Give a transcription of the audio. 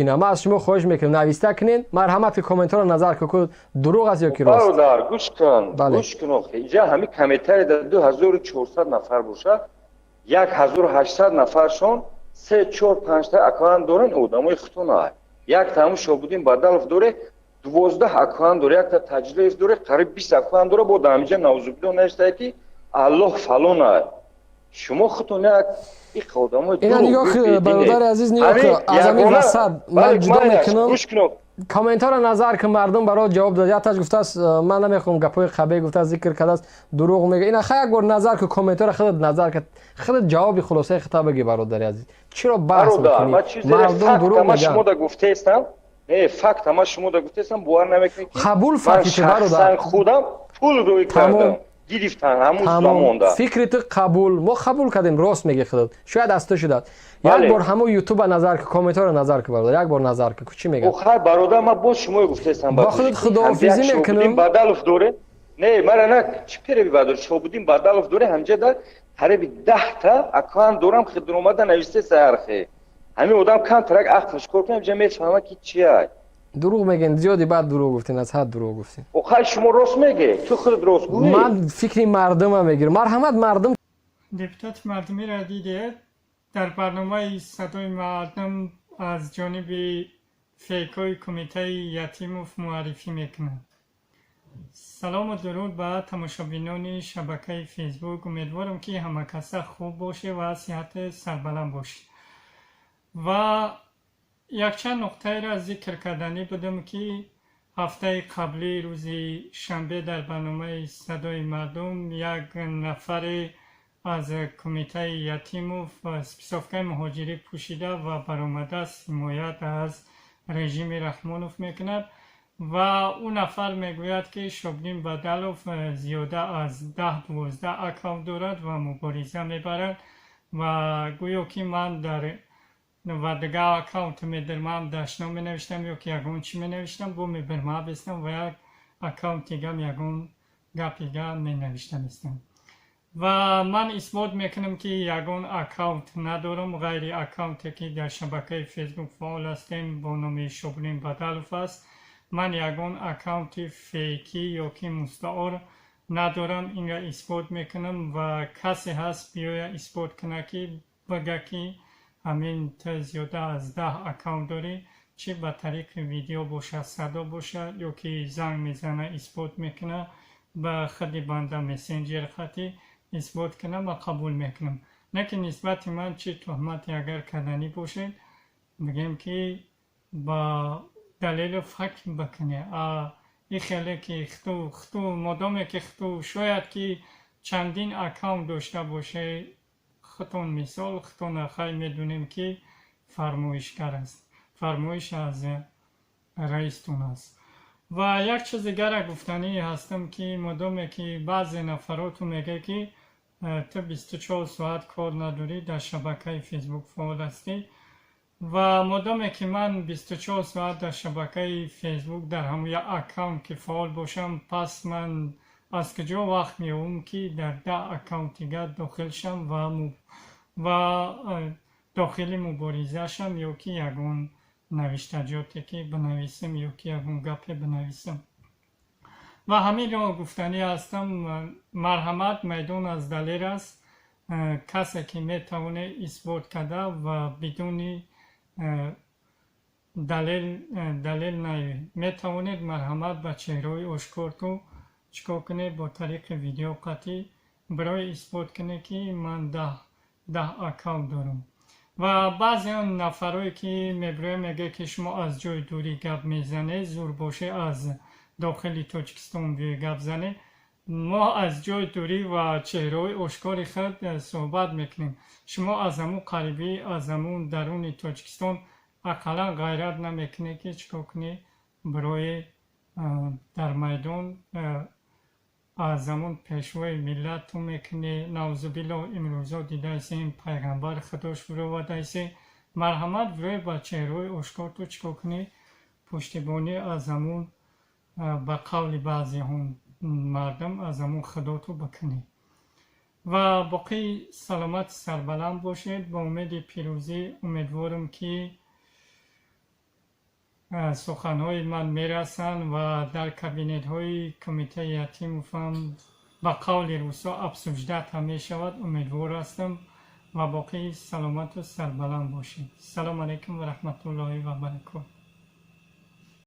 ما از شما خواهش میکنم نویسته کنین مرحمت کامنت ها رو نظر که دروغ است یا که راست. برادر گوش کن گوش کن اینجا همین کمیته در 2400 نفر باشه 1800 نفرشون 3 4 5 تا اکانت دارن آدمای ختونه یک تامو شبودین بدل داره 12 اکانت داره یک تا تجلیف داره قریب 20 اکانت داره با دامجه نوزوبیدو نشته کی الله فلونه شما ختونه این قدمو اینا نگاه برادر عزیز نگاه که از همین وسط من جدا میکنم کامنت ها رو نظر که مردم برای جواب داد یا تاش گفته است من نمیخوام گپای خبی گفته ذکر کرده است دروغ میگه اینا خیلی بار نظر که کامنت ها رو خودت نظر که خودت جواب خلاصه خطاب بگی برادر عزیز چرا بحث میکنی مردم دروغ میگن شما دا گفته استم نه فکت ما شما دا گفته استم باور نمیکنی قبول فکت برادر خودم پول روی کردم گرفتن همون زمانده فکر تو قبول ما قبول کردیم راست میگی خودت شاید از تو شد یک بار همو یوتیوب نظر که کامنت ها رو نظر که برادر یک بار نظر که چی میگه خیر برادر ما با شما گفته استم با خودت خداحافظی میکنم بدل دوره نه مرا نه چی پیری بدل شو بودیم بدل دوره همجا در قریب 10 تا اکانت دارم خدمت اومده نوشته سرخه همین آدم کم ترک اخفش کنم جمع میفهمه که چیه دروغ میگن زیادی بعد دروغ گفتین از حد دروغ گفتین خب شما راست میگه تو خود راست گویی من فکری مردم میگیرم مرحمت مردم دپوتات مردمی را دیده در برنامه صدای مردم از جانب فیکای کمیته یتیموف معرفی میکنند. سلام و درود به تماشابینان شبکه فیسبوک. امیدوارم که همه کس خوب باشه و صحت سربلند باشه و یک چند نقطه را ذکر کردنی بودم که هفته قبلی روز شنبه در برنامه صدای مردم یک نفر از کمیته یتیموف و سپیسافکای مهاجری پوشیده و برآمده است حمایت از رژیم رحمانوف میکند و اون نفر میگوید که شبنم بدلوف زیاده از 10-12 اکانت دارد و مبارزه میبرد و گویا که من در و دیگه اکاونت میدرمم داشتم می نوشتم یا که یکون چی می نوشتم با می برمه بستم و یک اکاونت دیگه یکون گپیگه می نوشتم استم و من اثبات میکنم که یکون اکاونت ندارم غیر اکاونتی که در شبکه فیسبوک فعال هستیم با نام شبنم بدلوف است. من یکون اکاونت فیکی یا که مستعار ندارم این را اثبات میکنم و کسی هست بیای اثبات کنه که بگه که همین تا زیاده از 10 اکاونت داری چه به طریق ویدیو باشه صدا باشه یا که زنگ میزنه اثبات میکنه به خود بنده مسنجر خطی اثبات کنه و قبول میکنم نه که نسبت من چه تهمتی اگر کردنی باشه بگیم که با دلیل فکر بکنه این خیلی که خطو مادامی که خطو شاید که چندین اکاونت داشته باشه خطون مثال خطون خیلی میدونیم که فرمایشگر است فرمایش از رئیستون است و یک چیز دیگر گفتنی هستم که مادامی که بعضی نفراتو میگه که تو 24 ساعت کار نداری در شبکه فیسبوک فعال هستی و مادامی که من 24 ساعت در شبکه فیسبوک در همون یک اکاونت که فعال باشم پس من از کجا وقت میوم که در 10 اکاونت دیگر داخل شم و داخل مبارزه شم یا که یکون نوشتجاتی که بنویسم یا که یکون گپی بنویسم و همین را گفتنی هستم. مرحمت میدان از دلیل است کسی که میتونه اثبات کرده و بدون دلیل نه میتونید مرحمت به چهره آشکار تو چکار کنید با طریق ویدیو قطعی برای اثبات کنید که من 10 اکاونت دارم و بعضی آن نفرهایی که میبره میگه که شما از جای دوری گپ میزنه زور باشه از داخل تاجیکستان بیای گپ زنه ما از جای دوری و چهره آشکار خود صحبت میکنیم شما از همون قریبی از همون درون تاجیکستان اقلا غیرت نمیکنه که چکار کنی برای در میدان از همون پیشوی ملت تو میکنی نوزوبیلا امروزا دیده ایسی پیغمبر خداش برو و دیسی مرحمت برای با چهره آشکار تو چکار کنی پشتیبانی از همون به قول بعضی هم مردم از همون خدا تو بکنی و باقی سلامت سربلند باشید با امید پیروزی. امیدوارم که سخنهای من میرسند و در کابینت های کمیته یتیم هم با قول روسا افزوجدت هم می شود. امیدوار هستم و باقی سلامت و سربلند باشید. سلام علیکم و رحمت الله و برکاته.